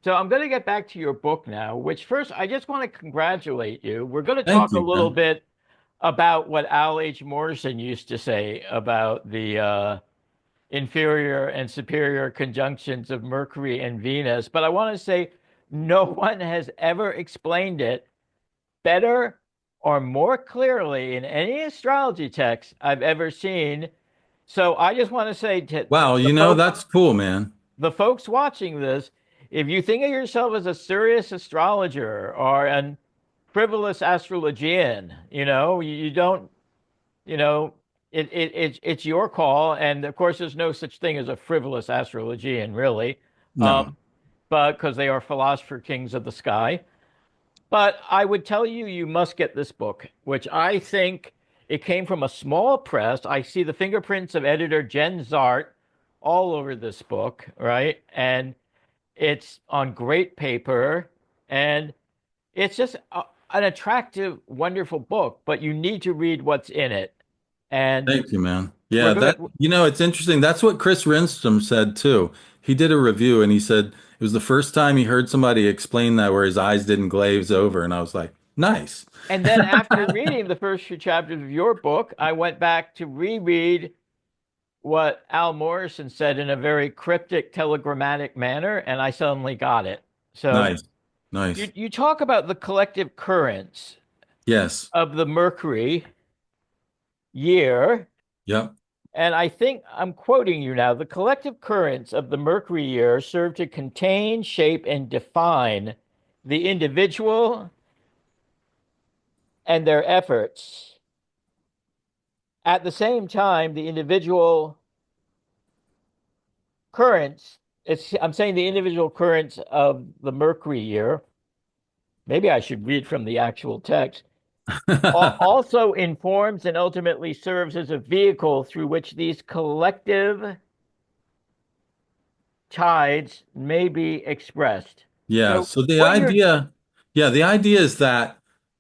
So I'm going to get back to your book now, which first I just want to congratulate you. We're going to Thank talk a you, little man. bit about what Al H. Morrison used to say about the inferior and superior conjunctions of Mercury and Venus. But I want to say no one has ever explained it better or more clearly in any astrology text I've ever seen. So I just want to say to Wow, the folks that's cool, man. the folks watching this, if you think of yourself as a serious astrologer or an frivolous astrologian, you don't, you know, it's your call. And of course, there's no such thing as a frivolous astrologian, really, No. but because they are philosopher kings of the sky. But I would tell you, you must get this book, which I think it came from a small press. I see the fingerprints of editor Jen Zart all over this book, right? And it's on great paper, and it's just an attractive, wonderful book, but you need to read what's in it. And Thank you, man. we're Yeah, gonna, it's interesting. That's what Chris Rinstrom said too. He did a review and he said it was the first time he heard somebody explain that where his eyes didn't glaze over. And I was like, nice. and then after reading the first few chapters of your book, I went back to reread what Al Morrison said in a very cryptic, telegrammatic manner, and I suddenly got it. So Nice. Nice. you talk about the collective currents Yes. of the Mercury year. Yep. And I think I'm quoting you now. The collective currents of the Mercury year serve to contain, shape, and define the individual and their efforts. At the same time, the individual currents, I'm saying the individual currents of the Mercury year, maybe I should read from the actual text, also informs and ultimately serves as a vehicle through which these collective tides may be expressed. Yeah. So So what you're the idea is that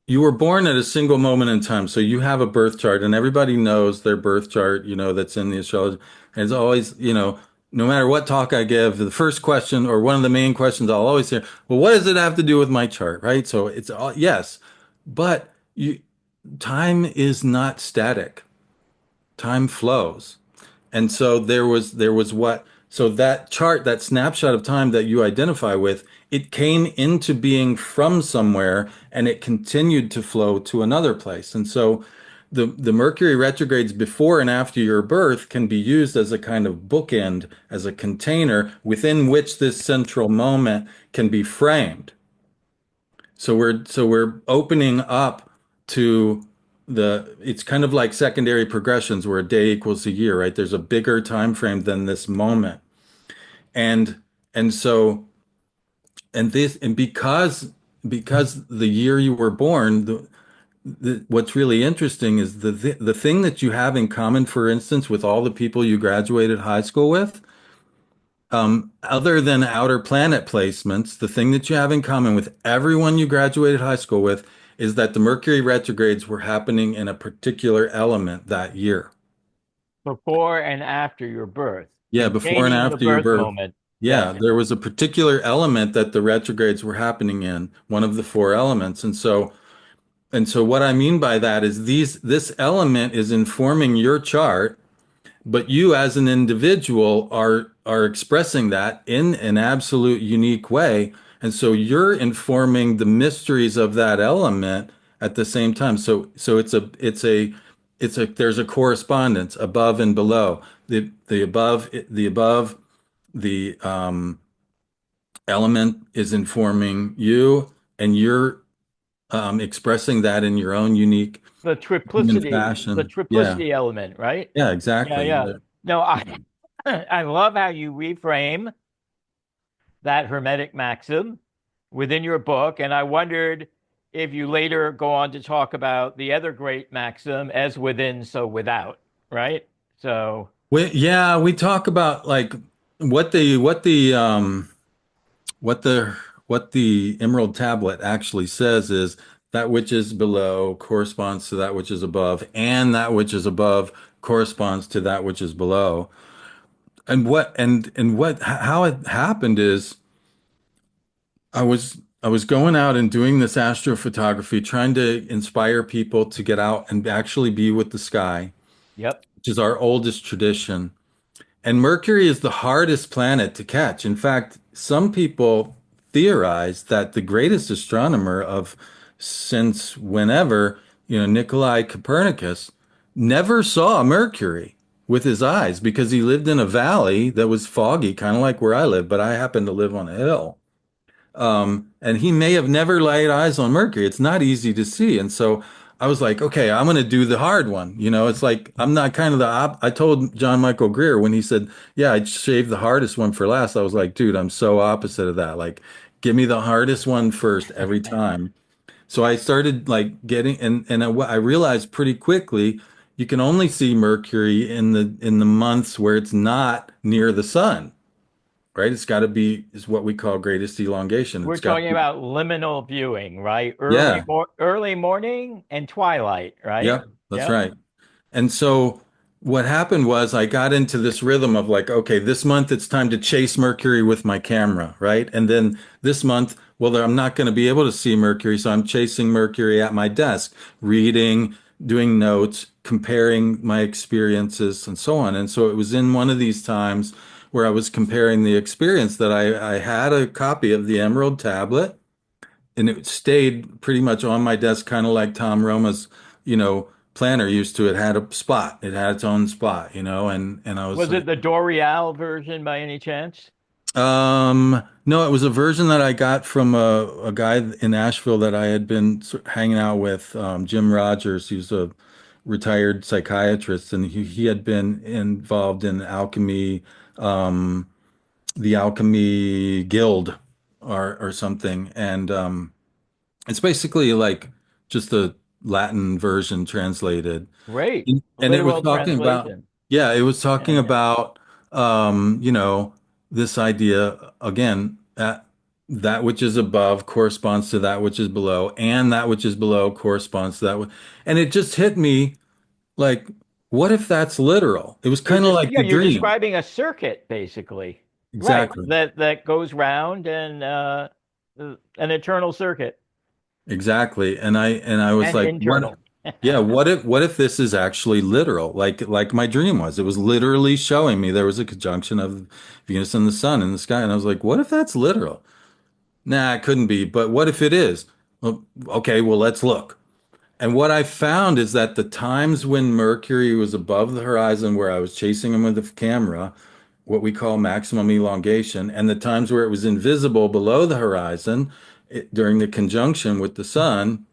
you were born at a single moment in time. So you have a birth chart and everybody knows their birth chart, that's in the astrology. And it's always, no matter what talk I give, the first question or one of the main questions I'll always hear, well, what does it have to do with my chart? Right. So it's all, yes, but time is not static. Time flows. And so there was what so that chart, that snapshot of time that you identify with, it came into being from somewhere and it continued to flow to another place. And so the Mercury retrogrades before and after your birth can be used as a kind of bookend, as a container within which this central moment can be framed. So we're opening up to it's kind of like secondary progressions where a day equals a year, right? There's a bigger time frame than this moment. And and so and because the year you were born, what's really interesting is the thing that you have in common, for instance, with all the people you graduated high school with, other than outer planet placements, the thing that you have in common with everyone you graduated high school with is that the Mercury retrogrades were happening in a particular element that year. before and after your birth, Yeah, before and containing the after your birth birth. moment. Yeah, Yes. there was a particular element that the retrogrades were happening in, one of the four elements. And so what I mean by that is this element is informing your chart, but you as an individual are expressing that in an absolute unique way. And so you're informing the mysteries of that element at the same time. So it's a there's a correspondence above and below. The above the element is informing you, and you're expressing that in your own unique The human triplicity, the fashion. Yeah. triplicity element, right? Yeah, Yeah, exactly. yeah. No, I love how you reframe that Hermetic maxim within your book, and I wondered if you later go on to talk about the other great maxim, as within, so without, right? So, We talk about like what the what the what the what the Emerald Tablet actually says is that which is below corresponds to that which is above, and that which is above corresponds to that which is below. And what how it happened is I was going out and doing this astrophotography, trying to inspire people to get out and actually be with the sky, Yep. which is our oldest tradition. And Mercury is the hardest planet to catch. In fact, some people theorize that the greatest astronomer of since whenever, Nikolai Copernicus never saw Mercury with his eyes because he lived in a valley that was foggy, kind of like where I live, but I happen to live on a hill. And he may have never laid eyes on Mercury. It's not easy to see. And so I was like, okay, I'm going to do the hard one. It's like I'm not kind of I told John Michael Greer when he said, yeah, I'd shave the hardest one for last. I was like, dude, I'm so opposite of that. Like, give me the hardest one first every time. So I started like getting, and I realized pretty quickly you can only see Mercury in the months where it's not near the sun, right? It's got to be is what we call greatest elongation. We're It's got to talking be, about liminal viewing, right? yeah, Early morning and twilight, right? yep, that's Yep. right. And so what happened was I got into this rhythm of like, okay, this month it's time to chase Mercury with my camera, right? And then this month, well, I'm not going to be able to see Mercury, so I'm chasing Mercury at my desk, reading, doing notes, comparing my experiences, and so on. And so it was in one of these times where I was comparing the experience that I had a copy of the Emerald Tablet, and it stayed pretty much on my desk, kind of like Tom Roma's, planner used to. It had a spot. It had its own spot, and I was Was it like, the Doreal version by any chance? no, it was a version that I got from a guy in Asheville that I had been hanging out with, Jim Rogers. He's a retired psychiatrist, and he had been involved in alchemy, the Alchemy Guild, or something, and it's basically like just a Latin version translated. Great. And it was Literal talking about, translation. yeah, it was Yeah, talking yeah. about, this idea again, that which is above corresponds to that which is below, and that which is below corresponds to that. And it just hit me like, what if that's literal? It was kind of like a You're dream. describing a circuit basically. Right. Exactly. That goes round and an eternal circuit Exactly. And I was and like, what? internal. Yeah, what if this is actually literal? Like my dream was. It was literally showing me there was a conjunction of Venus and the sun in the sky. And I was like, what if that's literal? Nah, it couldn't be. But what if it is? Well, okay, well, let's look. And what I found is that the times when Mercury was above the horizon, where I was chasing him with the camera, what we call maximum elongation, and the times where it was invisible below the horizon, during the conjunction with the sun,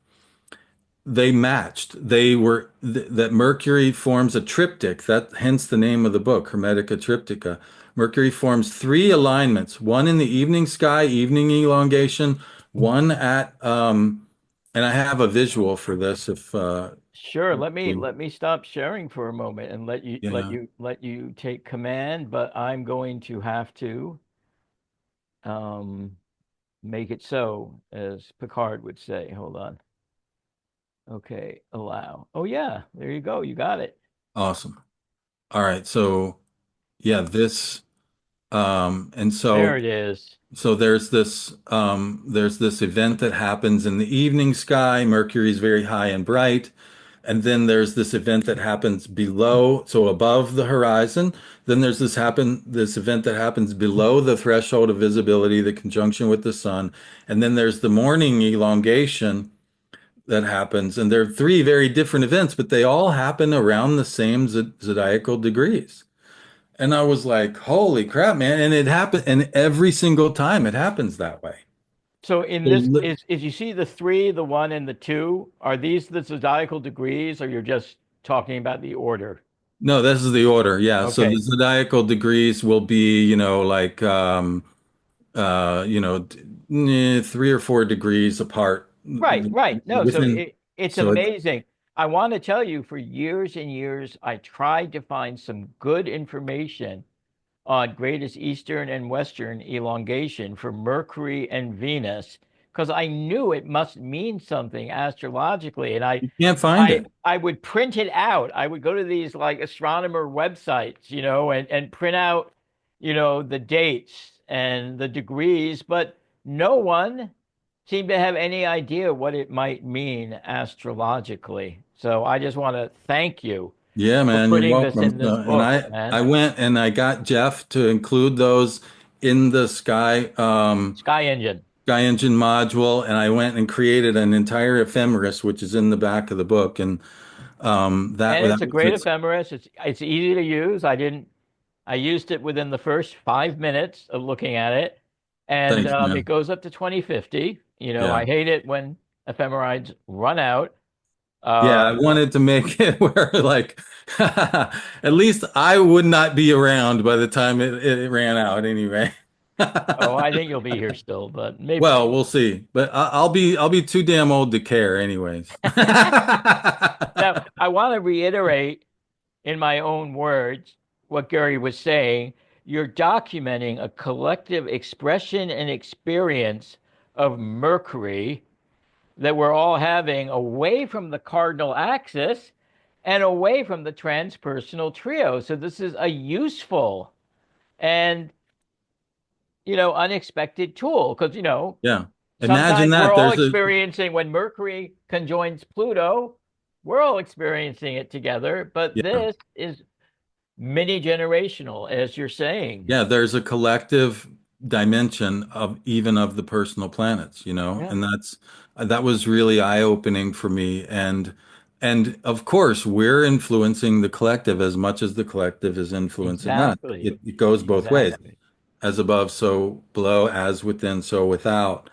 they matched. They were that Mercury forms a triptych. That hence the name of the book, Hermetica Triptycha. Mercury forms three alignments: one in the evening sky, evening elongation; one at and I have a visual for this if Sure, let me stop sharing for a moment and yeah, let you take command, but I'm going to have to um make it so, as Picard would say. Hold on. Okay, allow. Oh yeah, there you go. You got it. awesome. All right, so yeah, this and There so it is. there's this event that happens in the evening sky. Mercury is very high and bright. And then there's this event that happens below, so above the horizon. Then there's this event that happens below the threshold of visibility, the conjunction with the sun. And then there's the morning elongation that happens. And there are three very different events, but they all happen around the same zodiacal degrees. And I was like, holy crap, man. And it happened, and every single time it happens that way. So in So this is you see the three, the one, and the two, are these the zodiacal degrees, or you're just talking about the order? No, this is the order. Yeah. So the Okay. zodiacal degrees will be, like, you know, 3 or 4 degrees apart Right, right. No, so within. it's So it's, amazing. I want to tell you, for years and years, I tried to find some good information on greatest Eastern and Western elongation for Mercury and Venus because I knew it must mean something astrologically, and you can't find it. I would print it out. I would go to these like astronomer websites, and print out, the dates and the degrees, but no one seemed to have any idea what it might mean astrologically. So I just want to thank you Yeah, for man, you're putting this welcome. in this And book, I man. went and I got Jeff to include those in the Sky Engine. Sky Engine module, and I went and created an entire ephemeris, which is in the back of the book, and And that it's a was great its. ephemeris. It's easy to use. I used it within the first 5 minutes of looking at it, and Thanks, it man. goes up to 2050. Yeah. I hate it when ephemerides run out. Yeah, Uh, I wanted to make it where like at least I would not be around by the time it ran out anyway. oh, I think you'll be here still, but maybe. Well, we'll see. But I'll be too damn old to care anyways. Now, I want to reiterate in my own words what Gary was saying. You're documenting a collective expression and experience of Mercury that we're all having away from the cardinal axis and away from the transpersonal trio. So this is a useful and unexpected tool because Yeah. Imagine sometimes we're that. all There's a experiencing when Mercury conjoins Pluto, we're all experiencing it together, but yeah. this is mini generational, as you're saying. Yeah, there's a collective dimension of even of the personal planets, Yeah, and that was really eye-opening for me. And of course, we're influencing the collective as much as the collective is influencing us. exactly. It goes both ways, Exactly. as above, so below, as within, so without.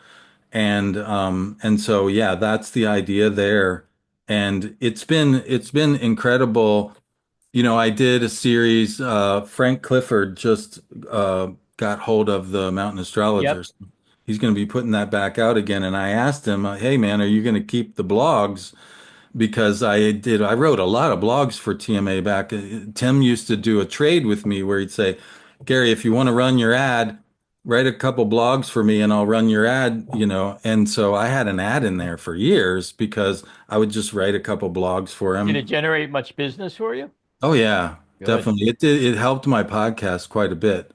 And so yeah, that's the idea there. And it's been incredible. I did a series. Frank Clifford just got hold of the Mountain Yep. Astrologers. He's going to be putting that back out again. And I asked him, "Hey, man, are you going to keep the blogs?" Because I wrote a lot of blogs for TMA back. Tim used to do a trade with me where he'd say, "Gary, if you want to run your ad, write a couple blogs for me, and I'll run your ad." And so I had an ad in there for years because I would just write a couple blogs for Did it him. generate much business for you? Oh yeah, Good. definitely. It helped my podcast quite a bit.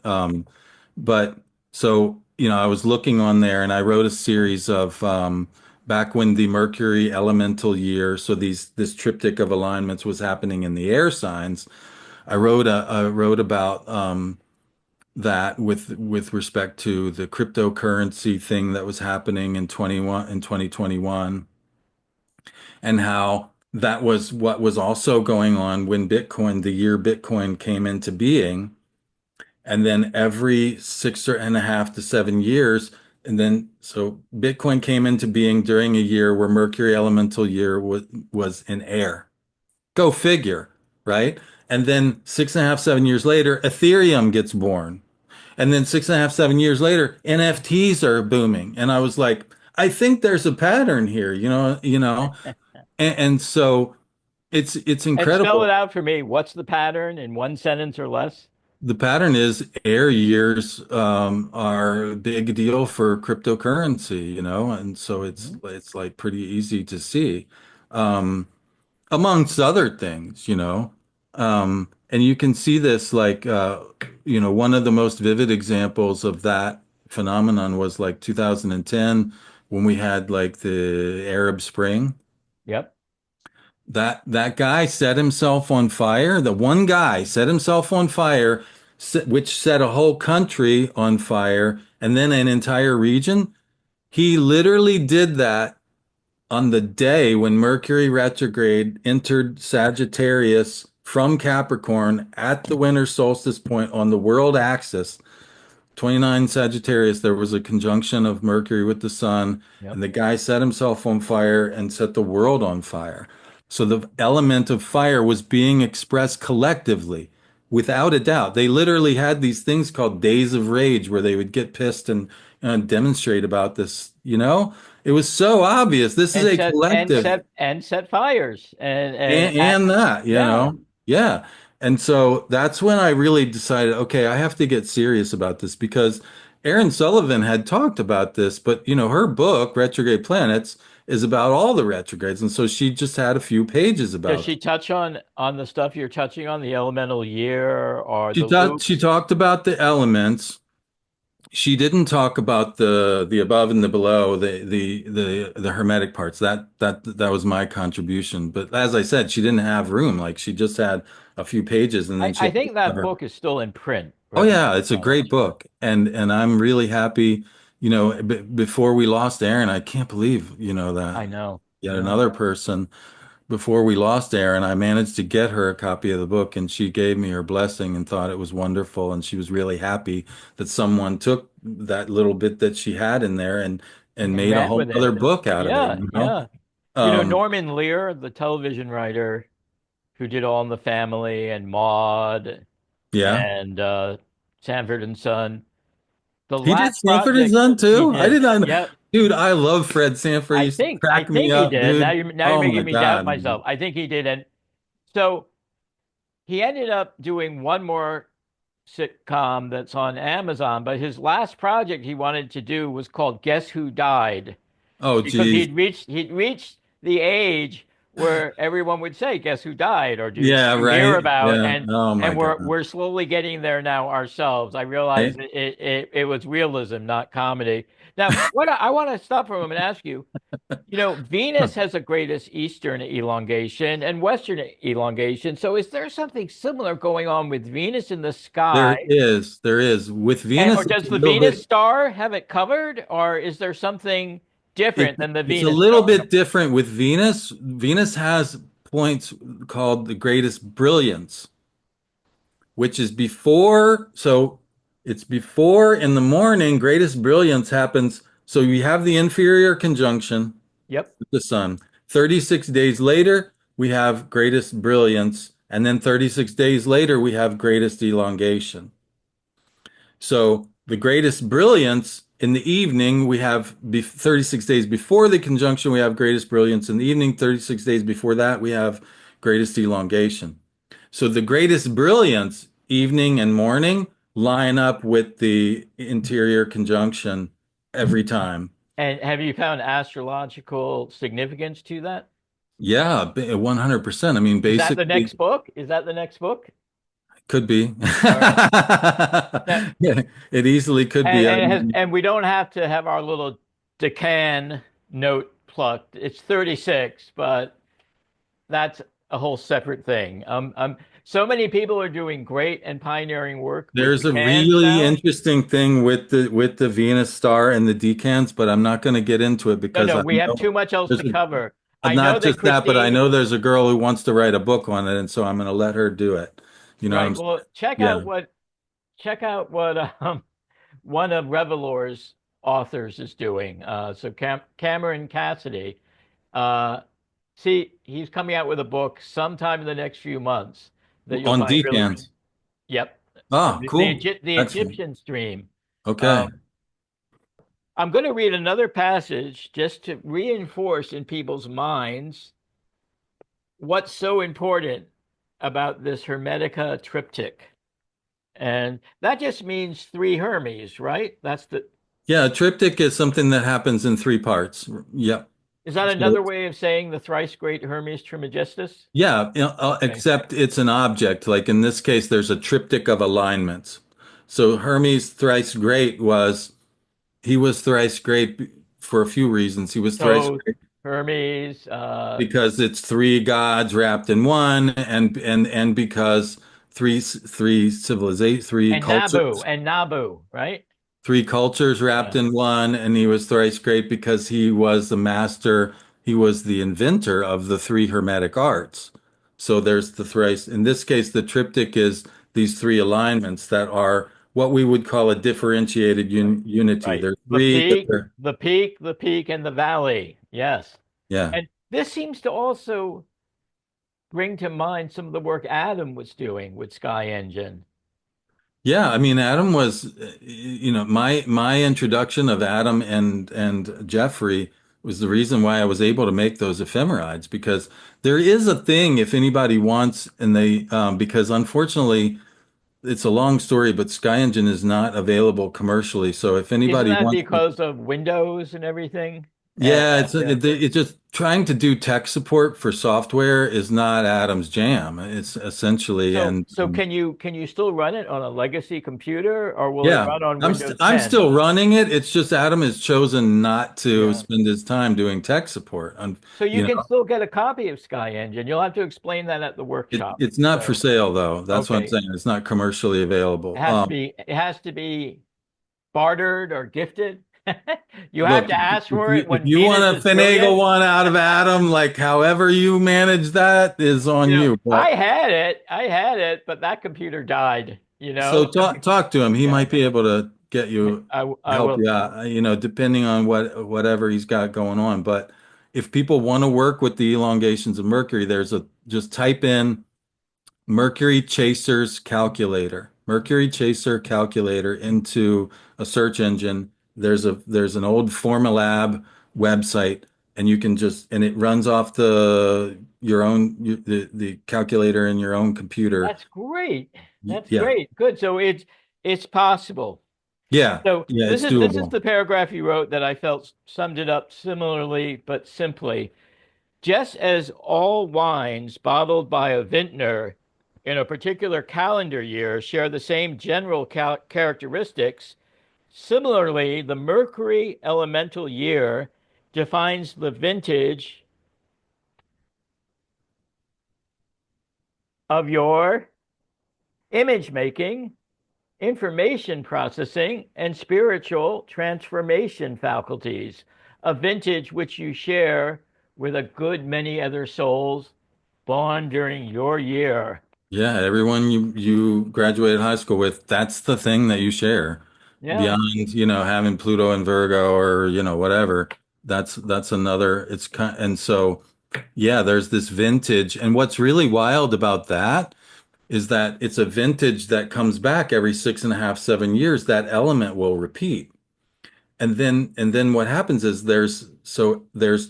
But so, I was looking on there and I wrote a series of back when the Mercury Elemental Year, so this triptych of alignments was happening in the air signs. I wrote about that with respect to the cryptocurrency thing that was happening in 2021, and how that was what was also going on when the year Bitcoin came into being. And then every 6.5 to 7 years, and then so Bitcoin came into being during a year where Mercury Elemental Year was in air. Go figure, right? And then 6.5, 7 years later, Ethereum gets born. And then 6.5, 7 years later, NFTs are booming. And I was like, I think there's a pattern here, and so it's And spell incredible. it out for me. What's the pattern in one sentence or less? The pattern is air years are a big deal for cryptocurrency, and so Mhm. it's like pretty easy to see, um, amongst other things, and you can see this like one of the most vivid examples of that phenomenon was like 2010 when we had like the Arab Spring. Yep. That guy set himself on fire. The one guy set himself on fire, which set a whole country on fire and then an entire region. He literally did that on the day when Mercury retrograde entered Sagittarius from Capricorn at the winter solstice point on the world axis. 29 Sagittarius, there was a conjunction of Mercury with the sun, Yep. and the guy set himself on fire and set the world on fire. So the element of fire was being expressed collectively, without a doubt. They literally had these things called days of rage where they would get pissed and demonstrate about this. It was so obvious. This is And a set and collective set and set fires and and that, yeah. yeah. And so that's when I really decided, okay, I have to get serious about this because Erin Sullivan had talked about this, but her book, Retrograde Planets, is about all the retrogrades. And so she just had a few pages Does about she them. touch on the stuff you're touching on, the elemental year or She the talked she loops? talked about the elements. She didn't talk about the above and the below, the hermetic parts. That was my contribution. But as I said, she didn't have room. Like she just had a few pages, and then she I had to think that cover. book is still in print, Oh right? yeah, it's a great book, and I'm really happy. Before we lost Aaron, I can't believe that I know. yet Yeah. another person. Before we lost Erin, I managed to get her a copy of the book, and she gave me her blessing and thought it was wonderful. And she was really happy that someone took that little bit that she had in there and And made a ran whole with other it. book out of it, Yeah, you know? yeah. Um, Norman Lear, the television writer who did All in the Family and Maude yeah. and Sanford and Son. The He did last Sanford and project Son he too. I did. did not know. Yep. Dude, I love Fred Sanford. He used to I crack me think he up, did. dude. Now you're Oh my making me doubt God. myself. I think he did. And so he ended up doing one more sitcom that's on Amazon, but his last project he wanted to do was called Guess Who Died? Oh Because geez. he'd reached the age where everyone would say, "Guess who died?" or "Did Yeah, you hear right. about?" Yeah. Oh my And God. we're slowly getting there now ourselves. I realize Right? it was realism, not comedy. Now, I want to stop for a moment and ask you. Venus has a greatest eastern elongation and western elongation. So, is there something similar going on with Venus in the sky? There is. With Or Venus, it's does a the little Venus bit. star have it covered? Or is there something different than the It's a Venus little star? bit different with Venus. Venus has points called the greatest brilliance, which is before, so it's before in the morning, greatest brilliance happens. So you have the inferior conjunction Yep. with the sun. 36 days later, we have greatest brilliance. And then 36 days later, we have greatest elongation. So the greatest brilliance in the evening, we have 36 days before the conjunction, we have greatest brilliance in the evening. 36 days before that, we have greatest elongation. So the greatest brilliance, evening and morning, line up with the interior conjunction every time. And have you found astrological significance to that? Yeah, 100%. I mean, Is that the basically, next book? Is that the next book? could be. All right. Now, Yeah, it easily could be. and we don't have to have our little decan note plucked. It's 36, but that's a whole separate thing. So many people are doing great and pioneering work with There's a decans really now. interesting thing with the Venus star and the decans, but I'm not going to get into it No, because no, I we have know too much else there's to cover. I know not that just that, but I Christine, know there's a girl who wants to write a book on it, and so I'm going to let her do it. You know what I'm right? saying? Well, Yeah. check out what one of Revelor's authors is doing. So Cameron Cassidy, uh, see, he's coming out with a book sometime in the next few months that you'll On find really, decans. yep, Ah, cool. the Excellent. Egyptian stream. Okay. Um, I'm going to read another passage just to reinforce in people's minds what's so important about this Hermetica Triptych. And that just means three Hermes, right? That's the Yeah, a triptych is something that happens in three parts. Yep. Is that So, another way of saying the thrice great Hermes Trismegistus? yeah, Okay. except it's an object. Like in this case, there's a triptych of alignments. So Hermes thrice great was he was thrice great for a few reasons. He was thrice So great Hermes, because it's three gods wrapped in one, and because three civilization, And Nabu, right? three cultures wrapped Yeah. in one, and he was thrice great because he was the master, he was the inventor of the three hermetic arts. So there's the thrice. In this case, the triptych is these three alignments that are what we would call a differentiated Right. unity. Right. There's three that are, The peak, and the valley. Yes. yeah. And this seems to also bring to mind some of the work Adam was doing with Sky Engine. Yeah, I mean, Adam was, my introduction of Adam and Jeffrey was the reason why I was able to make those ephemerides because there is a thing if anybody wants, and because unfortunately it's a long story, but Sky Engine is not available commercially. So if Isn't anybody that wants, because of Windows and everything? Yeah, Yeah. it's just trying to do tech support for software is not Adam's jam. It's essentially So can you still run it on a legacy computer, or will it yeah, run on Windows I'm 10? still running it. It's just Adam has chosen not to Yeah. spend his time doing tech support. So you You can know, still get a copy of Sky Engine. You'll have to explain that at the workshop. it's not for So, sale though. That's what I'm okay. saying. It's not commercially It available. has to be it has to be bartered or gifted. You have Look, to ask for it if when you want Venus to is finagle brilliant. one out of Adam, like however you manage that is on you. But I had it, but that computer died, so so talk to him. He yeah, might be able to get you I help will. you out, depending on whatever he's got going on. But if people want to work with the elongations of Mercury, there's a just type in Mercury Chasers Calculator. Mercury Chaser Calculator into a search engine. There's an old Formulab website, and you can just and it runs off the calculator in your own computer. That's great. That's Yeah. great. Good. So it's possible. Yeah. So Yeah, this it's is this is doable. the paragraph you wrote that I felt summed it up similarly but simply. Just as all wines bottled by a vintner in a particular calendar year share the same general characteristics, similarly, the Mercury Elemental Year defines the vintage of your image making, information processing, and spiritual transformation faculties, a vintage which you share with a good many other souls born during your year. Yeah, everyone you graduated high school with, that's the thing that you share. Yeah. Beyond, having Pluto and Virgo or, whatever. That's another it's kind and so yeah, there's this vintage. And what's really wild about that is that it's a vintage that comes back every 6.5, 7 years. That element will repeat. And then what happens is there's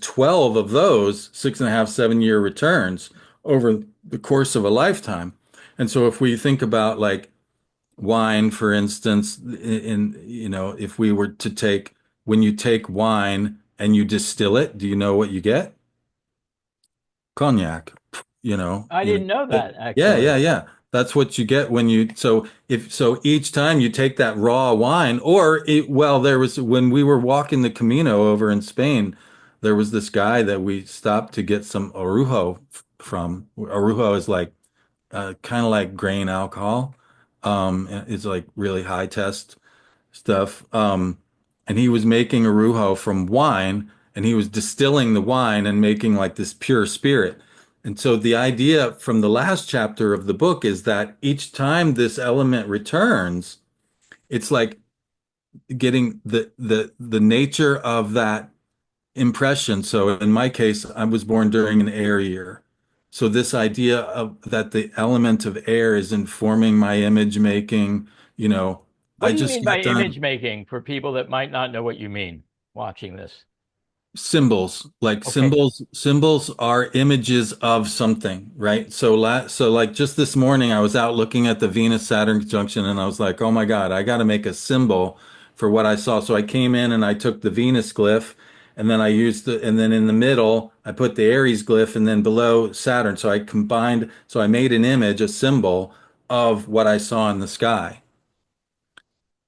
12 of those 6.5, 7 year returns over the course of a lifetime. And so if we think about like wine, for instance, if we were to take when you take wine and you distill it, do you know what you get? Cognac. I didn't know that Yeah, actually. yeah, yeah. That's what you get when you so each time you take that raw wine there was when we were walking the Camino over in Spain, there was this guy that we stopped to get some Orujo from. Orujo is like kind of like grain alcohol. It's like really high test stuff. And he was making Orujo from wine, and he was distilling the wine and making like this pure spirit. And so the idea from the last chapter of the book is that each time this element returns, it's like getting the nature of that impression. So in my case, I was born during an air year. So this idea of that the element of air is informing my image making, What I do you just mean by got done. image making for people that might not know what you mean watching this? Symbols, like Okay. symbols are images of something, right? So like just this morning I was out looking at the Venus Saturn conjunction and I was like, oh my God, I got to make a symbol for what I saw. So I came in and I took the Venus glyph, and then and then in the middle I put the Aries glyph, and then below Saturn. So I made an image, a symbol of what I saw in the sky,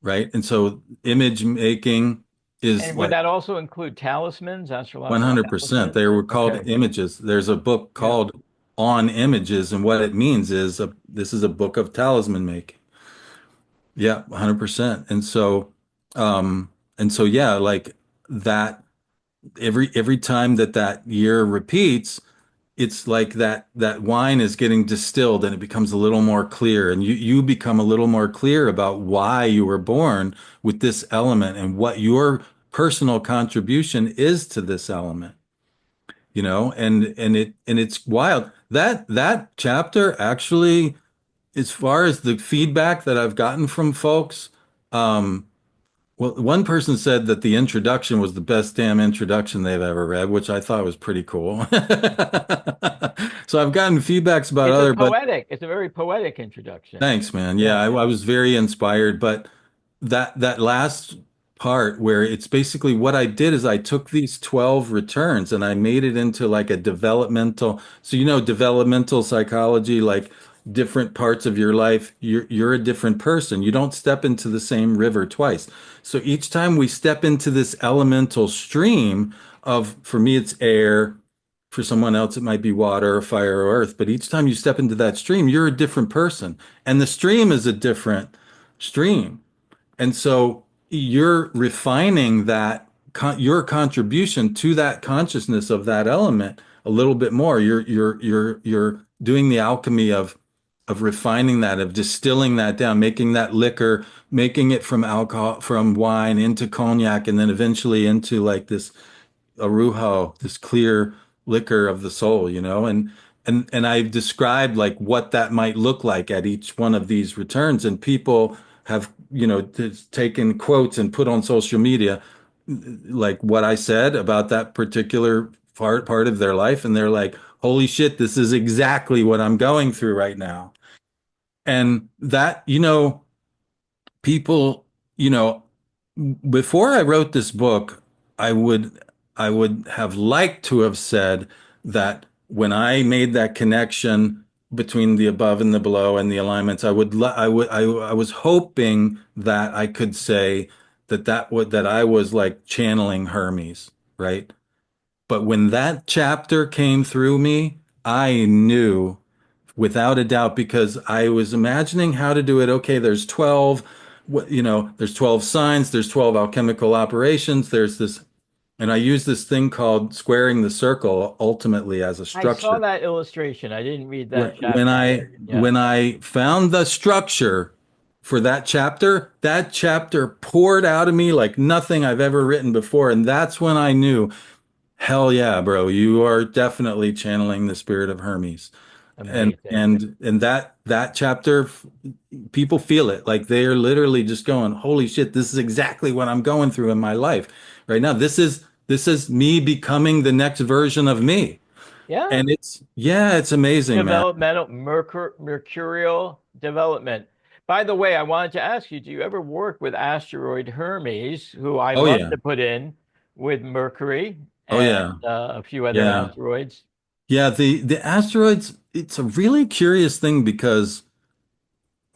right? And so image making is And would like that also include talismans, astrological 100%. talismans? They were called Okay. images. There's a book Yeah. called On Images, and what it means is this is a book of talisman making. Yeah, 100%. And so yeah, like that every time that year repeats, it's like that wine is getting distilled and it becomes a little more clear, and you become a little more clear about why you were born with this element and what your personal contribution is to this element. And it's wild that chapter actually, as far as the feedback that I've gotten from folks, um well, one person said that the introduction was the best damn introduction they've ever read, which I thought was pretty cool. So I've gotten feedbacks about but It's a very poetic introduction. thanks, man. Yeah, Yeah. I was very inspired, but that last part where it's basically what I did is I took these 12 returns and I made it into like a developmental. So, developmental psychology, like different parts of your life, you're a different person. You don't step into the same river twice. So each time we step into this elemental stream of, for me, it's air. For someone else, it might be water or fire or earth. But each time you step into that stream, you're a different person. And the stream is a different stream. And so you're refining your contribution to that consciousness of that element a little bit more. You're doing the alchemy of refining that, of distilling that down, making that liquor, making it from alcohol, from wine into cognac, and then eventually into like this arujo, this clear liquor of the soul, and I've described like what that might look like at each one of these returns, and people have, taken quotes and put on social media like what I said about that particular part of their life, and they're like, "Holy shit, this is exactly what I'm going through right now." And that, people, you know, before I wrote this book, I would I would have liked to have said that when I made that connection between the above and the below and the alignments, I was hoping that I could say that I was like channeling Hermes, right? But when that chapter came through me, I knew without a doubt because I was imagining how to do it. Okay, there's 12, there's 12 signs, there's 12 alchemical operations, there's this, and I use this thing called squaring the circle ultimately as a I saw structure. that illustration. I didn't read When that when chapter I yet. Yeah. when I found the structure for that chapter poured out of me like nothing I've ever written before, and that's when I knew, hell yeah, bro, you are definitely channeling the spirit of Hermes. and Amazing. and and that chapter, people feel it, like they are literally just going, holy shit, this is exactly what I'm going through in my life right now. This is me becoming the next version of me. Yeah. And it's amazing, man. Developmental, mercurial development. By the way, I wanted to ask you, do you ever work with asteroid Hermes, who I Oh love yeah. to put in with Mercury Oh and yeah. a few other Yeah. asteroids? Yeah, the asteroids, it's a really curious thing because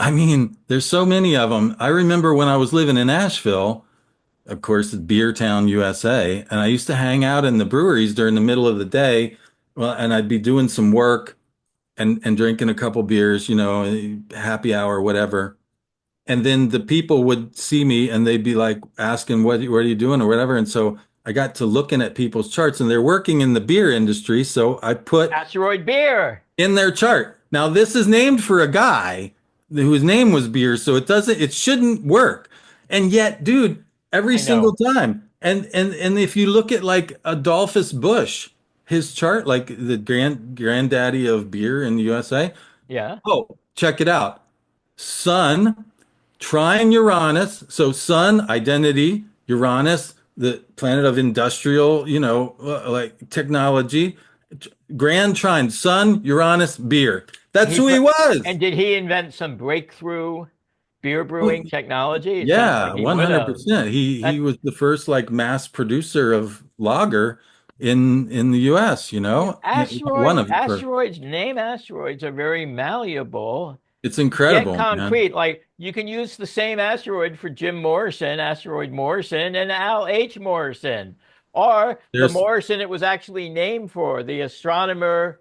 I mean, there's so many of them. I remember when I was living in Asheville, of course, it's Beer Town, USA. And I used to hang out in the breweries during the middle of the day. Well, and I'd be doing some work and drinking a couple beers, happy hour, whatever. And then the people would see me and they'd be like asking, what are you doing or whatever. And so I got to looking at people's charts and they're working in the beer industry. So I put Asteroid beer. in their chart. Now, this is named for a guy whose name was Beer, so it shouldn't work. And yet, dude, every I single know. time. And if you look at like Adolphus Bush, his chart, like the granddaddy of beer in the USA. Yeah. Oh, check it out. Sun, trine Uranus. So Sun, identity, Uranus, the planet of industrial, like technology. Grand trine, Sun, Uranus, beer. That's He who he put, was. and did he invent some breakthrough beer Well, brewing technology? It sounds like yeah, he would have. 100%. He That was the first like mass producer of lager in the US, Yeah, one of the first. asteroids are very malleable, It's yet incredible, man. concrete. Like you can use the same asteroid for Jim Morrison, asteroid Morrison, and Al H. Morrison, or the There's Morrison it was actually named for, the astronomer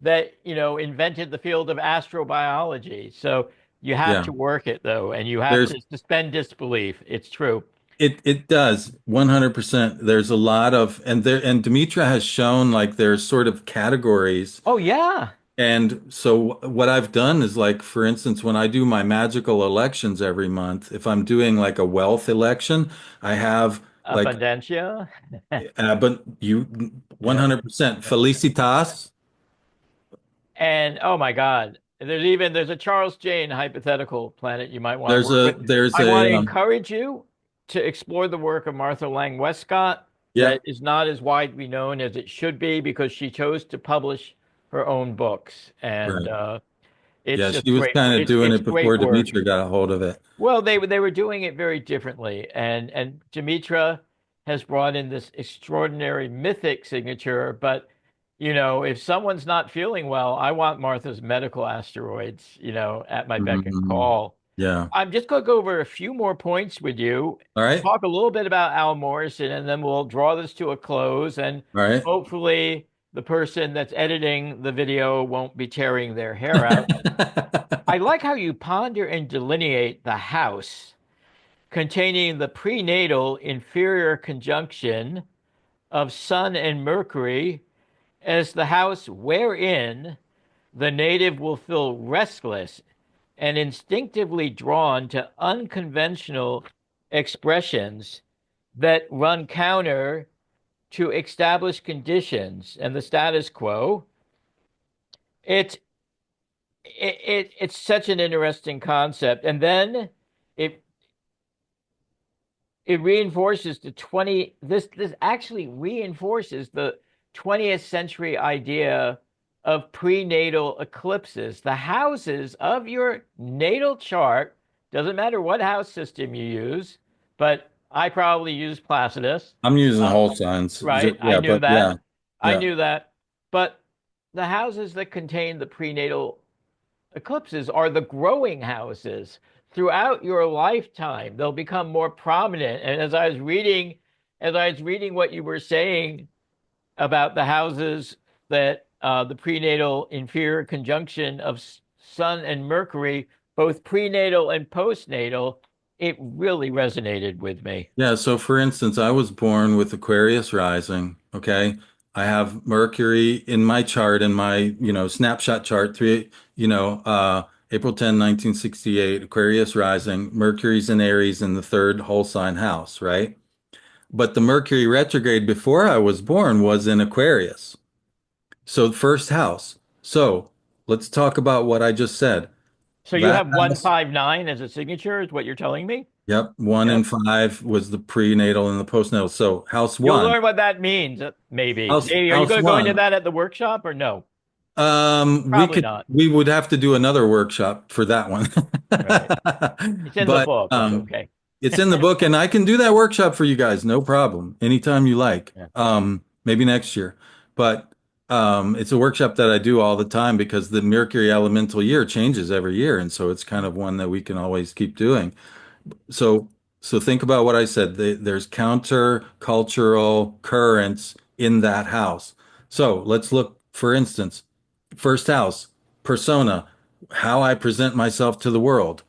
that, invented the field of astrobiology. So you have yeah. to work it though, and you have There's to suspend disbelief. It's true. it does 100%. There's a lot of, and Demetra has shown like there's sort of categories. Oh yeah, And so what I've done is like, for instance, when I do my magical elections every month, if I'm doing like a wealth election, I have like, abundantia. but you Yeah. 100% Felicitas. And oh my God, there's a Charles Jane hypothetical planet you might want to There's work with. there's I want a to encourage you to explore the work of Martha Lang Westcott yeah, that is not as widely known as it should be because she chose to publish her own books. And right. It's Yeah, just she was great. kind of doing It's it great before work. Demetra got a hold of it. Well, they were doing it very differently, and Demetra has brought in this extraordinary mythic signature. But if someone's not feeling well, I want Martha's medical asteroids, at my beck and Mhm. call. Yeah. I'm just going to go over a few more points with you, All right. talk a little bit about Al Morrison, and then we'll draw this to a close. And All right. hopefully, the person that's editing the video won't be tearing their hair out. I like how you ponder and delineate the house containing the prenatal inferior conjunction of Sun and Mercury as the house wherein the native will feel restless and instinctively drawn to unconventional expressions that run counter to established conditions and the status quo. It's it's such an interesting concept, and then it it reinforces the 20 this actually reinforces the 20th century idea of prenatal eclipses. The houses of your natal chart, doesn't matter what house system you use, but I probably use Placidus. I'm using Uh, whole signs. right, I Yeah, knew but yeah, that. I yeah. knew that. But the houses that contain the prenatal eclipses are the growing houses throughout your lifetime. They'll become more prominent. And as I was reading what you were saying about the houses that the prenatal inferior conjunction of Sun and Mercury, both prenatal and postnatal, it really resonated with me. Yeah, so for instance, I was born with Aquarius rising, okay? I have Mercury in my chart, in my, snapshot chart, April 10, 1968, Aquarius rising, Mercury's in Aries in the third whole sign house, right? But the Mercury retrograde before I was born was in Aquarius. So first house. So let's talk about what I just said. So you That have house, 159 as a signature, is what you're telling me? yep, one Yep. and five was the prenatal and the postnatal. So house You'll one. learn what that means, maybe. House Maybe. Are you house going to go into one. that at the workshop or no? We Probably could not. we would have to do another workshop for that one. Right. It's in the But book. It's okay. it's in the book and I can do that workshop for you guys, no problem. Anytime you like. Yeah. Maybe next year. But it's a workshop that I do all the time because the Mercury Elemental Year changes every year, and so it's kind of one that we can always keep doing. So, so think about what I said. There's counter-cultural currents in that house. So let's look, for instance, first house, persona, how I present myself to the world.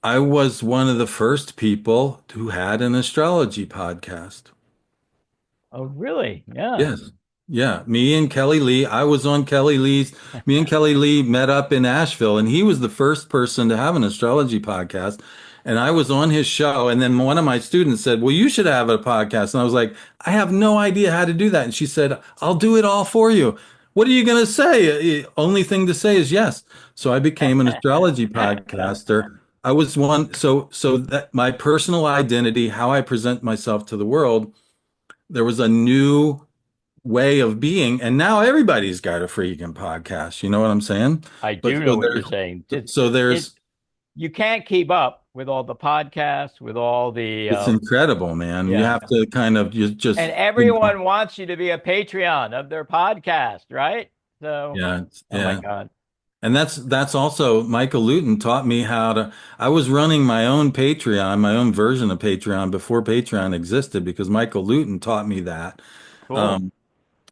I was one of the first people who had an astrology podcast. Oh, really? Yeah. Yes. Yeah. Me and Kelly Lee, I was on me and Kelly Lee met up in Asheville, and he was the first person to have an astrology podcast. And I was on his show. And then one of my students said, well, you should have a podcast. And I was like, I have no idea how to do that. And she said, I'll do it all for you. What are you going to say? Only thing to say is yes. So I became an astrology podcaster. I was one. So that my personal identity, how I present myself to the world, there was a new way of being, and now everybody's got a freaking podcast. You know what I'm saying? I But do know what you're saying. so It there's you can't keep up with all the podcasts, with all the it's incredible, man. You yeah. have to kind of And just, everyone wants you to be a Patreon of their podcast, right? So, yeah, oh my yeah. God. And that's also Michael Luton taught me how to. I was running my own Patreon, my own version of Patreon before Patreon existed because Michael Luton taught me that. Cool. Um,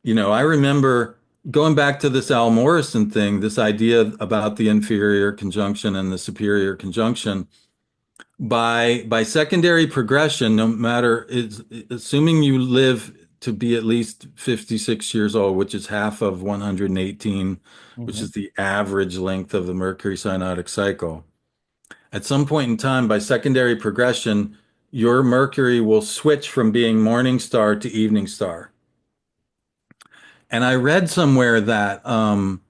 I remember going back to this Al Morrison thing, this idea about the inferior conjunction and the superior conjunction. By secondary progression, no matter it's assuming you live to be at least 56 years old, which is half of 118, which Hmm. is the average length of the Mercury synodic cycle. At some point in time, by secondary progression, your Mercury will switch from being morning star to evening star. And I read somewhere that I'm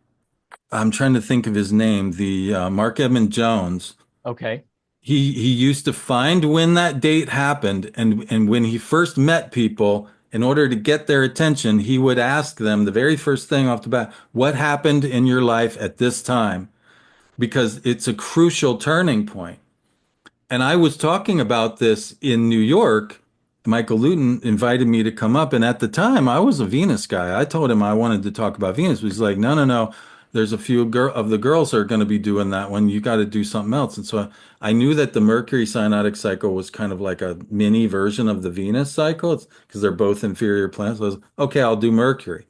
trying to think of his name, the Mark Edmund Jones. Okay. He used to find when that date happened, and when he first met people, in order to get their attention, he would ask them the very first thing off the bat, what happened in your life at this time? because it's a crucial turning point. And I was talking about this in New York. Michael Luton invited me to come up, and at the time, I was a Venus guy. I told him I wanted to talk about Venus. He's like, "No, no, no. There's a few of the girls are going to be doing that one. You got to do something else." And so I knew that the Mercury synodic cycle was kind of like a mini version of the Venus cycle. It's because they're both inferior planets. So I was, okay, I'll do Mercury.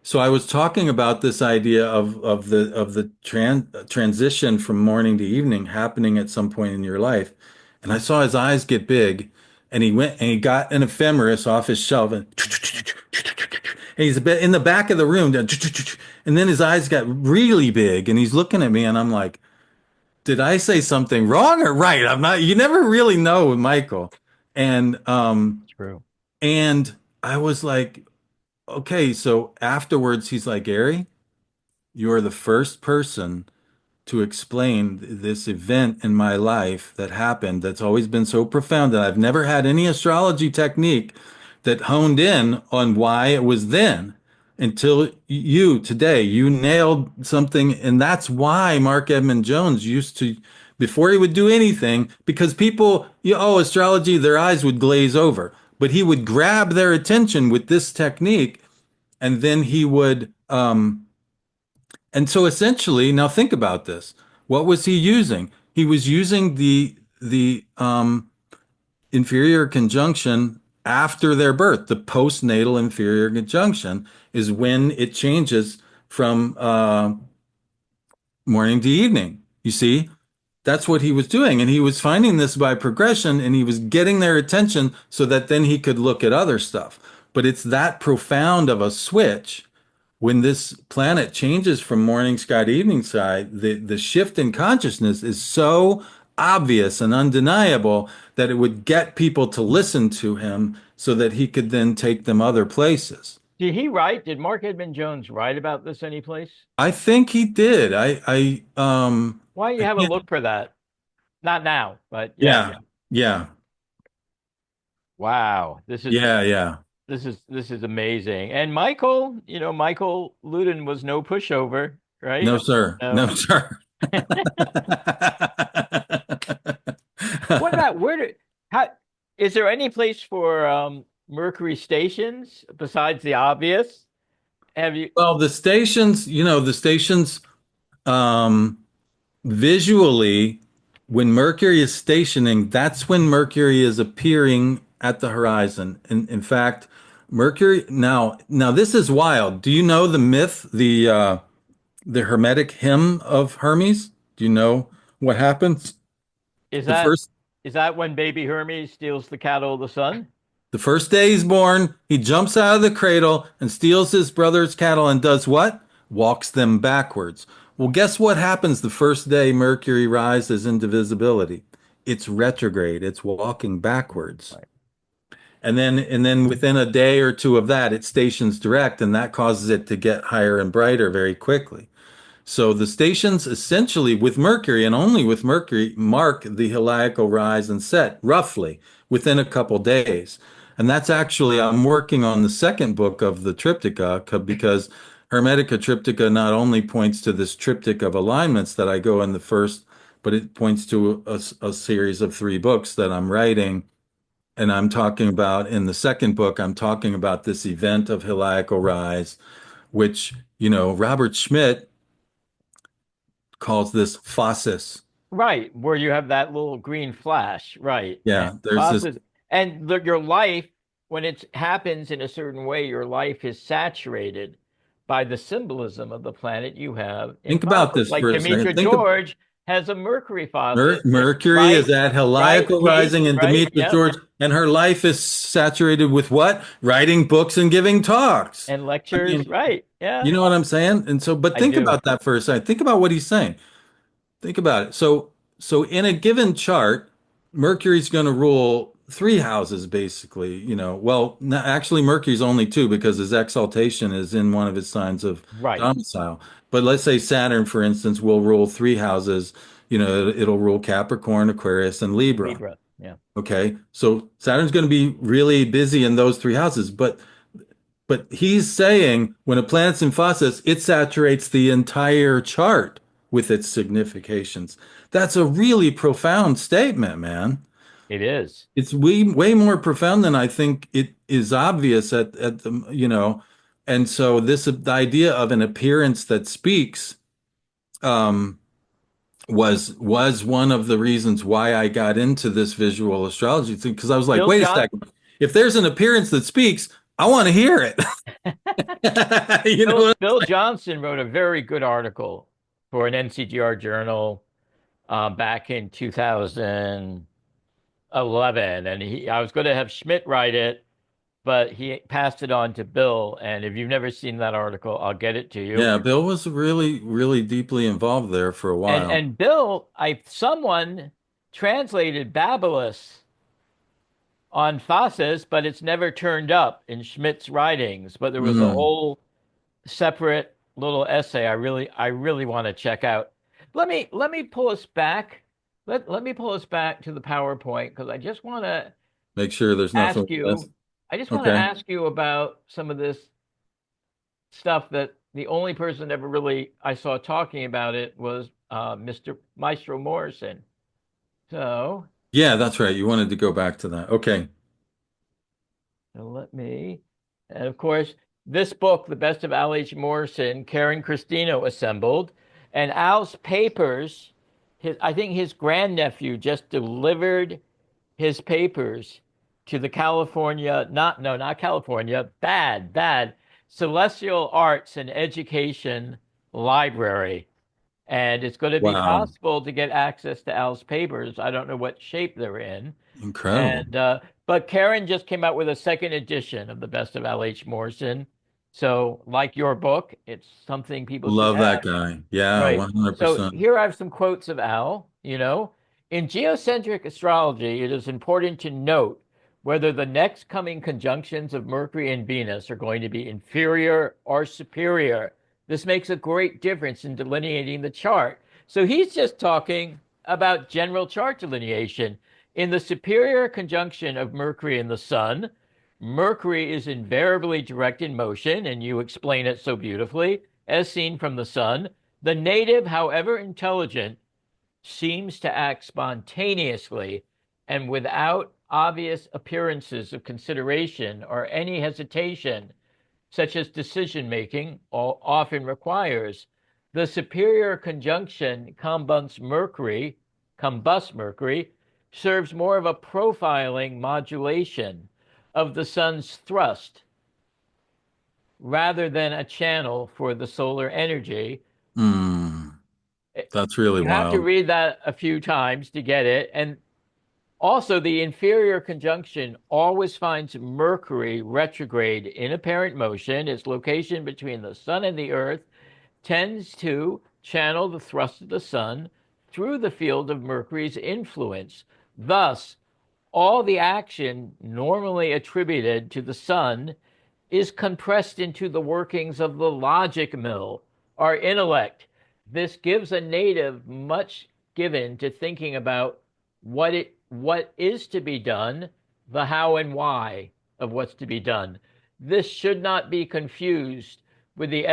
So I was talking about this idea of the transition from morning to evening happening at some point in your life, and I saw his eyes get big, and he went and he got an ephemeris off his shelf, and he's a bit in the back of the room, and then his eyes got really big, and he's looking at me, and I'm like, did I say something wrong or right? I'm not. You never really know with Michael, and True. and I was like, okay, so afterwards, he's like, Gary, you're the first person to explain this event in my life that happened that's always been so profound that I've never had any astrology technique that honed in on why it was then until you today. You nailed something, and that's why Mark Edmund Jones used to, before he would do anything, because people, oh, astrology, their eyes would glaze over. But he would grab their attention with this technique, and then he would and so essentially, now think about this. What was he using? He was using the inferior conjunction after their birth. The postnatal inferior conjunction is when it changes from morning to evening. You see, that's what he was doing, and he was finding this by progression, and he was getting their attention so that then he could look at other stuff. But it's that profound of a switch when this planet changes from morning sky to evening sky, the shift in consciousness is so obvious and undeniable that it would get people to listen to him so that he could then take them other places. Did he write? Did Mark Edmund Jones write about this anyplace? I think he did. Why don't you I have a can't, look for that? Not now, but yeah. yeah, yeah, Wow. yeah, yeah. This is amazing. And Michael, Michael Ludin was no pushover, No, right? sir. No, No. sir. What about how is there any place for Mercury stations besides the obvious? Have you Well, the stations, um, visually, when Mercury is stationing, that's when Mercury is appearing at the horizon. In fact, Mercury now this is wild. Do you know the myth, the Hermetic hymn of Hermes? Do you know what happens? is The that first is that when baby Hermes steals the cattle of the sun? the first day he's born, he jumps out of the cradle and steals his brother's cattle and does what? Walks them backwards. Well, guess what happens the first day Mercury rises into visibility? It's retrograde. It's walking backwards. Right. And then within a day or two of that, it stations direct, and that causes it to get higher and brighter very quickly. So the stations essentially with Mercury and only with Mercury mark the heliacal rise and set roughly within a couple days. And that's actually, I'm working on the second book of the Triptycha because Hermetica Triptycha not only points to this triptych of alignments that I go in the first, but it points to a series of three books that I'm writing. And I'm talking about in the second book, I'm talking about this event of heliacal rise, which, Robert Schmidt calls this phasis. Right, where you have that little green flash, right? And Yeah, there's this. process, and your life, when it happens in a certain way, your life is saturated by the symbolism of the planet you have in Think about process. this Like for a second. Demetra George has a Mercury faucet, Mercury right? is at Right, heliacal Kate, rising in right? Demetra Yep. George, and her life is saturated with what? Writing books and giving talks. And I lectures, mean, right? you Yeah, know what I'm saying? And so, but I think do. about that for a second. Think about what he's saying. Think about it. So in a given chart, Mercury's going to rule three houses basically, Well, actually Mercury's only two because his exaltation is in one of his signs of Right, domicile. But let's say Saturn, for instance, will rule three houses. It'll rule Capricorn, Aquarius, and Libra. Libra. Yeah, Okay. So Saturn's going to be really busy in those three houses, but he's saying when a planet's in phasis, it saturates the entire chart. with its significations. That's a really profound statement, man. It is. It's way more profound than I think it is obvious at the, and so the idea of an appearance that speaks um, was one of the reasons why I got into this visual astrology thing, because I was like, Bill wait a John second, if there's an appearance that speaks, I want to hear it. You know Bill what? Bill Johnson wrote a very good article for an NCGR journal back in 2011, and I was going to have Schmidt write it, but he passed it on to Bill. And if you've never seen that article, I'll get it to you. Yeah, Bill was really, really deeply involved there for a And while. and Bill, I someone translated Babylos on Faces, but it's never turned up in Schmidt's writings. But there was a Mm, whole separate little essay I really want to check out. Let me pull us back. Let me pull us back to the PowerPoint because make sure there's nothing ask we missed. you I just want to Okay. ask you about some of this stuff that the only person ever really I saw talking about it was Mr. Maestro Morrison. So Yeah, that's right. You wanted to go back to that. Okay. let me, and of course, this book, The Best of Al H. Morrison, Karen Christino assembled, and Al's papers, I think his grandnephew just delivered his papers to the California, not California, bad, Celestial Arts and Education Library. And it's going to be Wow. possible to get access to Al's papers. I don't know what shape they're in. Incredible. And but Karen just came out with a second edition of the Best of L. H. Morrison. So, like your book, it's something people should Love that have. guy. Yeah, Right. So 100%. here I have some quotes of Al. In geocentric astrology, it is important to note whether the next coming conjunctions of Mercury and Venus are going to be inferior or superior. This makes a great difference in delineating the chart. So he's just talking about general chart delineation. In the superior conjunction of Mercury and the Sun, Mercury is invariably direct in motion, and you explain it so beautifully, as seen from the Sun. The native, however intelligent, seems to act spontaneously and without obvious appearances of consideration or any hesitation, such as decision making, often requires. The superior conjunction combust Mercury, serves more of a profiling modulation of the sun's thrust rather than a channel for the solar energy. Mm, that's really You have to wild. read that a few times to get it. And also, the inferior conjunction always finds Mercury retrograde in apparent motion. Its location between the sun and the earth tends to channel the thrust of the sun through the field of Mercury's influence. Thus, all the action normally attributed to the sun is compressed into the workings of the logic mill, our intellect. This gives a native much given to thinking about what is to be done, the how and why of what's to be done. This should not be confused with the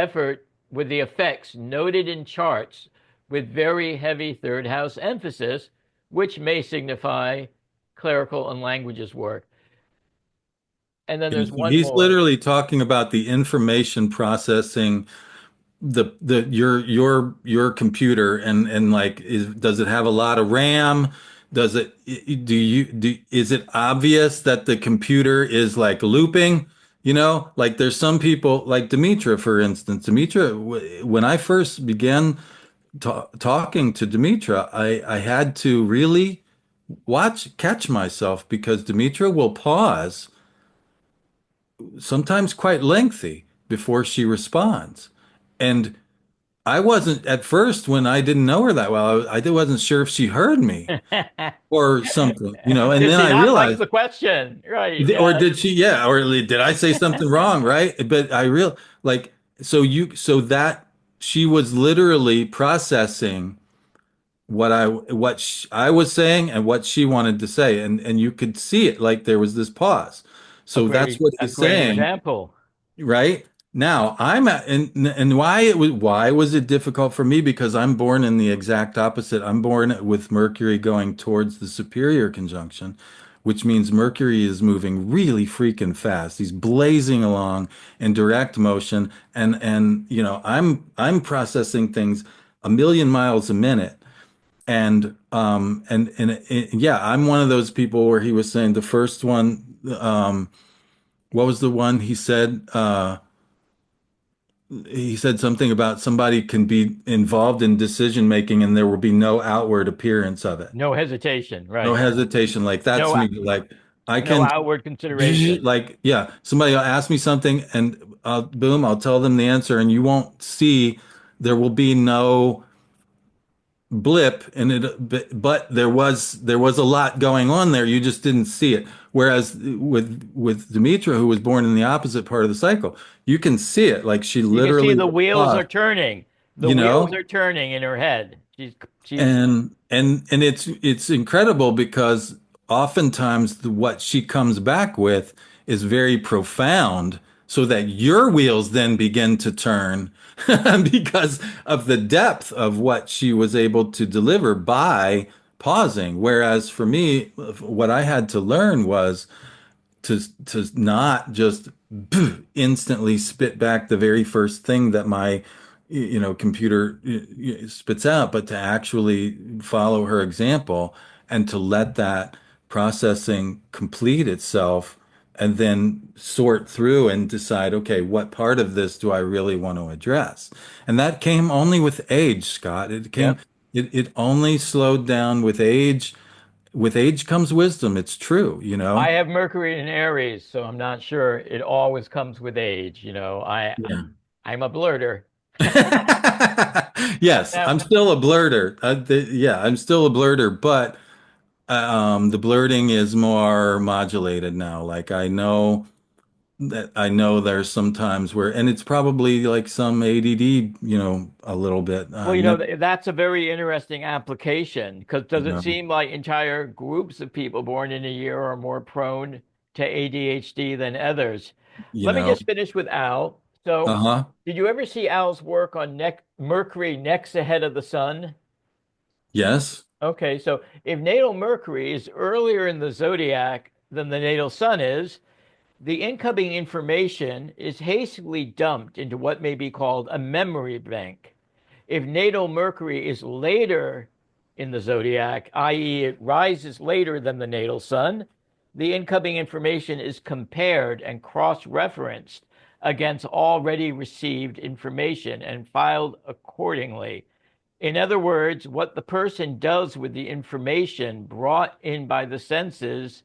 effects noted in charts with very heavy third house emphasis, which may signify clerical and languages work. And then And there's so one he's more. literally talking about the information processing the your computer and like does it have a lot of RAM? Does it is it obvious that the computer is like looping? Like there's some people like Demetra, for instance. Demetra, when I first began talking to Demetra, I had to really catch myself because Demetra will pause, sometimes quite lengthy, before she responds. And I wasn't at first when I didn't know her that well. I wasn't sure if she heard me or something, and Did then she I not like realized, the question? Right. or Yeah. did she, yeah, or did I say something wrong, right? But I real like, so that she was literally processing what I was saying and what she wanted to say, and you could see it like there was this pause. So that's what A he's great saying, example. right? Now and why was it difficult for me? Because I'm born in the exact opposite. I'm born with Mercury going towards the superior conjunction, which means Mercury is moving really freaking fast. He's blazing along in direct motion, and I'm processing things a million miles a minute. Yeah, I'm one of those people where he was saying the first one. What was the one he said? He said something about somebody can be involved in decision making and there will be no outward appearance of it. No hesitation, No right? hesitation. Like that's No, me. Like I no can, outward consideration. like, yeah, somebody will ask me something and boom, I'll tell them the answer and you won't see, there will be no blip in it, but there was a lot going on there. You just didn't see it. Whereas with Demetra, who was born in the opposite part of the cycle, you can see it. Like she You can see literally the will wheels are pause, turning. The you wheels know? are turning in her head. She's And it's incredible because oftentimes what she comes back with is very profound, so that your wheels then begin to turn because of the depth of what she was able to deliver by pausing. Whereas for me, what I had to learn was to not just instantly spit back the very first thing that my computer spits out, but to actually follow her example and to let that processing complete itself and then sort through and decide, okay, what part of this do I really want to address? And that came only with age, Scott. yep. It only slowed down with age. With age comes wisdom. It's true, you I know? have Mercury in Aries, so I'm not sure it always comes with age. Yeah. I'm a blurter. Yes, Now, I'm still a blurter. Yeah, I'm still a blurter, but the blurting is more modulated now. Like I know there's some times where, and it's probably like some ADD, a little bit. well, that's a very interesting application because You does it know, seem like entire groups of people born in a year are more prone to ADHD than others? you Let me know. just finish with Al. So, Uh-huh. did you ever see Al's work on Mercury next ahead of the sun? Yes. Okay, so if natal Mercury is earlier in the zodiac than the natal sun is, the incoming information is hastily dumped into what may be called a memory bank. If natal Mercury is later in the zodiac, i.e., it rises later than the natal sun, the incoming information is compared and cross referenced against already received information and filed accordingly. In other words, what the person does with the information brought in by the senses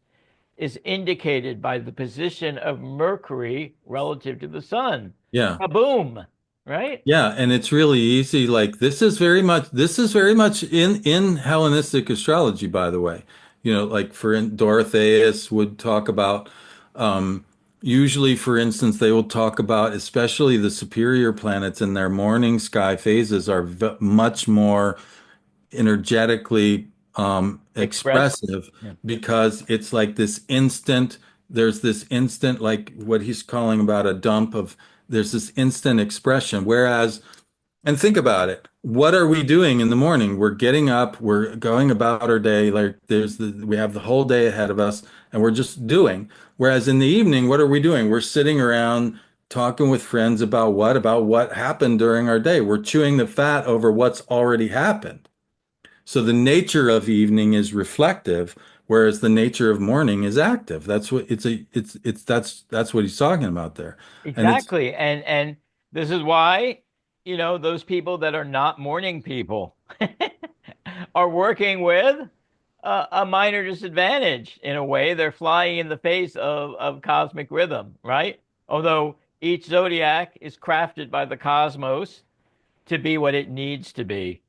is indicated by the position of Mercury relative to the sun. Yeah. Kaboom, right? Yeah, and it's really easy. Like this is very much in Hellenistic astrology, by the way. Like Dorotheus would talk about usually, for instance, they will talk about especially the superior planets in their morning sky phases are much more energetically Expressed. expressive Yeah. because it's like there's this instant, like what he's calling about a dump of, there's this instant expression. Whereas, and think about it, what are we doing in the morning? We're getting up, we're going about our day, like we have the whole day ahead of us and we're just doing. Whereas in the evening, what are we doing? We're sitting around talking with friends about what happened during our day. We're chewing the fat over what's already happened. So the nature of evening is reflective, whereas the nature of morning is active. That's what he's talking about there. And it's Exactly. And this is why, those people that are not morning people are working with a minor disadvantage in a way. They're flying in the face of cosmic rhythm, right? Although each zodiac is crafted by the cosmos to be what it needs to be.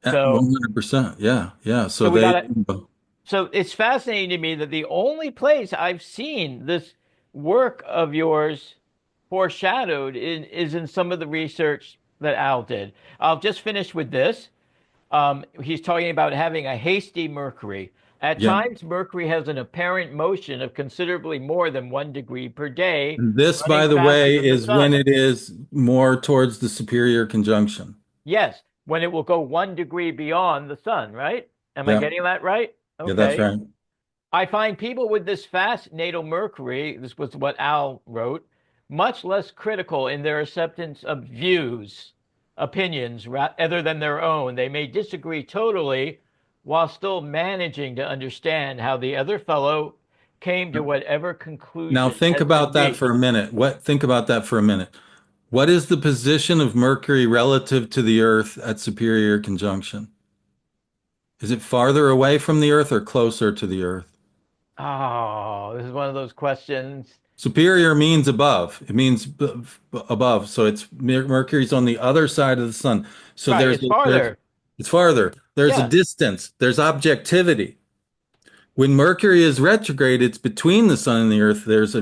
So, 100%. Yeah. Yeah. So so we got they, to So it's fascinating to me that the only place I've seen this work of yours foreshadowed is in some of the research that Al did. I'll just finish with this. He's talking about having a hasty Mercury. At Yeah. times, Mercury has an apparent motion of considerably more than 1 degree per day, And this, running by the faster way, than the is when sun. it is more towards the superior conjunction. Yes, when it will go 1 degree beyond the sun, right? Am I Yeah. getting that right? Yeah, that's Okay. right. I find people with this fast natal Mercury, this was what Al wrote, much less critical in their acceptance of views, opinions, rather than their own. They may disagree totally while still managing to understand how the other fellow came to whatever Now conclusion think has been about that for reached. a minute. Think about that for a minute. What is the position of Mercury relative to the Earth at superior conjunction? Is it farther away from the Earth or closer to the Earth? Oh, this is one of those questions. Superior means above. It means above. So it's Mercury's on the other side of the sun. So Right, it's there's farther. it's farther. There's a Yeah, distance. There's objectivity. When Mercury is retrograde, it's between the sun and the earth. There's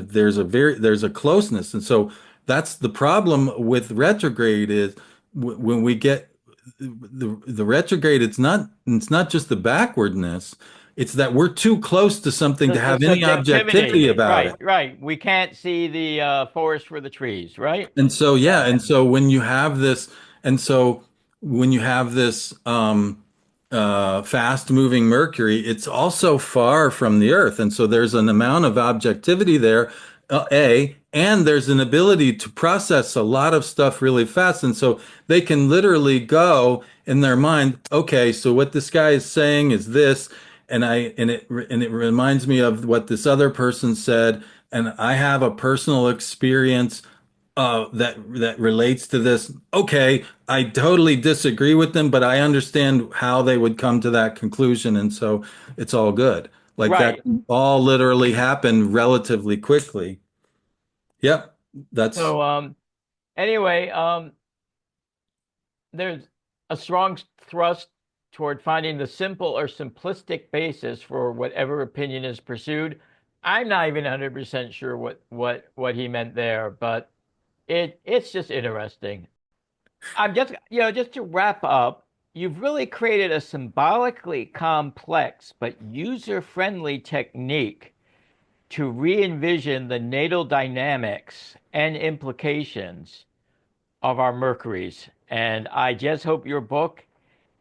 a closeness. And so that's the problem with retrograde is when we get the retrograde, it's not just the backwardness, it's that we're too close to something to the have any subjectivity. objectivity about Right, it. right. We can't see the forest for the trees, right? And so, yeah, Yeah. and so when you have this, and so when you have this fast moving Mercury, it's also far from the Earth. And so there's an amount of objectivity there, and there's an ability to process a lot of stuff really fast. And so they can literally go in their mind, okay, so what this guy is saying is this, and it reminds me of what this other person said, and I have a personal experience that relates to this. Okay, I totally disagree with them, but I understand how they would come to that conclusion, and so it's all good. Like that Right. can all literally happen relatively quickly. Yep, that's So anyway, there's a strong thrust toward finding the simple or simplistic basis for whatever opinion is pursued. I'm not even 100% sure what he meant there, but it's just interesting. I'm just, just to wrap up, you've really created a symbolically complex but user-friendly technique to re-envision the natal dynamics and implications of our Mercuries. And I just hope your book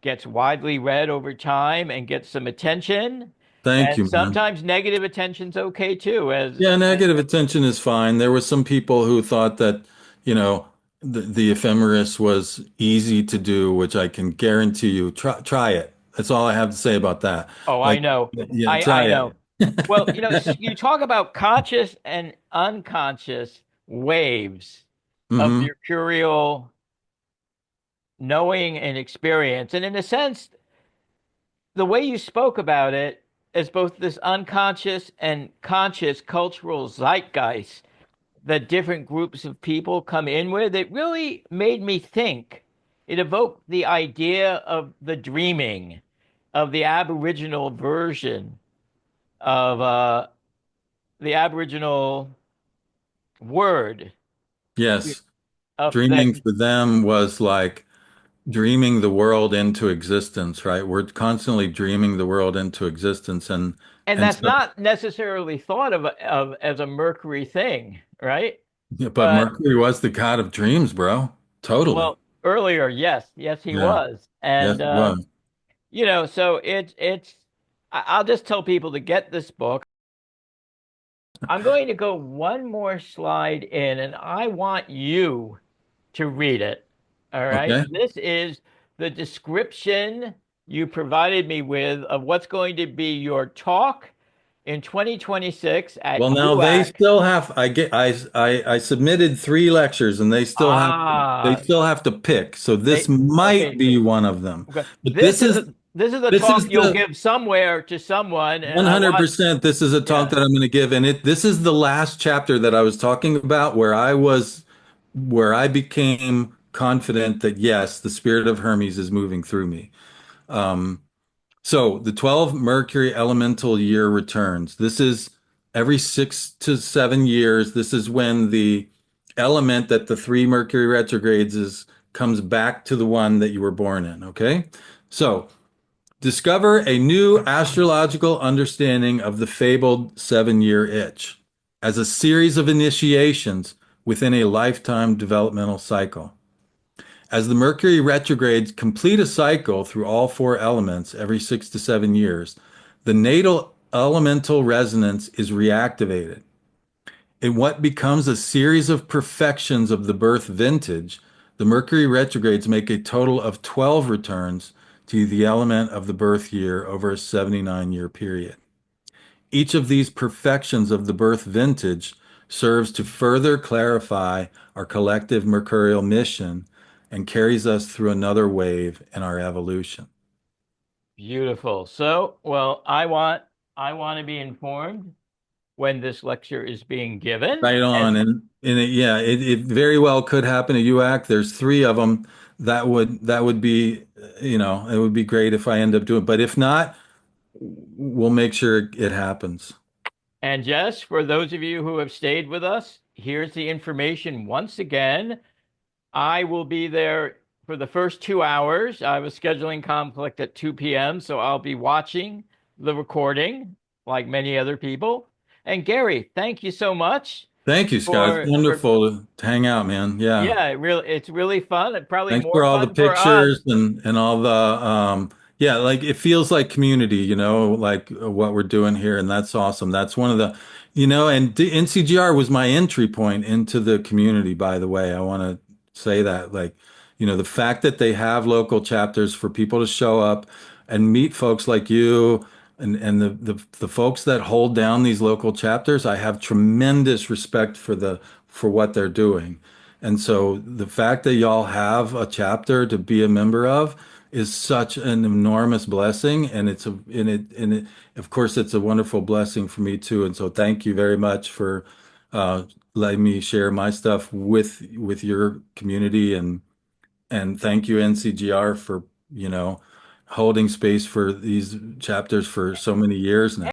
gets widely read over time and gets some attention. thank And you, man. sometimes negative attention's okay too, Yeah, negative attention is fine. There were some people who thought that, you know, the ephemeris was easy to do, which I can guarantee you. Try it. That's all I have to say about that. oh, I Like, know. yeah, I try know. Well, it. you talk about conscious and unconscious waves of Hmm. mercurial knowing and experience. And in a sense, the way you spoke about it is both this unconscious and conscious cultural zeitgeist that different groups of people come in with. It really made me think. It evoked the idea of the dreaming, of the Aboriginal version of the Aboriginal word Yes. of that. Dreaming for them was like dreaming the world into existence, right? We're constantly dreaming the world into existence, And and that's so, not necessarily thought of as a Mercury thing, right? yeah, but But Mercury was the god of dreams, bro. Totally. well, earlier, yes, he Yeah. was. Yes, And it was. so it's I'll just tell people to get this book. I'm going to go one more slide in, and I want you to read it. All right. Okay. This is the description you provided me with of what's going to be your talk in 2026 at Well, now they UAC. still have, I submitted 3 lectures and they Ah, still have to pick. So this they might okay. be one of them. Okay. But this is, This is a this talk is you'll the give somewhere to someone, and I want 100%. This is a talk yeah. that I'm going to give. And this is the last chapter that I was talking about where I became confident that yes, the spirit of Hermes is moving through me. So the 12 Mercury Elemental Year returns. This is every 6 to 7 years. This is when the element that the 3 Mercury retrogrades is comes back to the one that you were born in. Okay. So Discover a new astrological understanding of the fabled 7-year itch as a series of initiations within a lifetime developmental cycle. As the Mercury retrogrades complete a cycle through all four elements every 6 to 7 years, the natal elemental resonance is reactivated. In what becomes a series of perfections of the birth vintage, the Mercury retrogrades make a total of 12 returns to the element of the birth year over a 79-year period. Each of these perfections of the birth vintage serves to further clarify our collective mercurial mission and carries us through another wave in our evolution. Beautiful. So, well, I want to be informed when this lecture is being given. Right on. And yeah, it very well could happen at UAC. There's three of them. That would be, it would be great if I end up doing, but if not, we'll make sure it happens. And Jess, for those of you who have stayed with us, here's the information once again. I will be there for the first 2 hours. I have a scheduling conflict at 2 p.m., so I'll be watching the recording like many other people. And Gary, thank you so much Thank you, Scott. It's for wonderful to hang out, man. Yeah. yeah, it's really fun. And probably Thanks for more all the fun for us. pictures and all the yeah, like it feels like community, like what we're doing here, and that's awesome. That's one of the, and NCGR was my entry point into the community, by the way. I want to say that, like, the fact that they have local chapters for people to show up and meet folks like you and the folks that hold down these local chapters, I have tremendous respect for what they're doing. And so the fact that y'all have a chapter to be a member of is such an enormous blessing, and of course it's a wonderful blessing for me too. And so thank you very much for letting me share my stuff with your community, and thank you NCGR for holding space for these chapters for so many years now.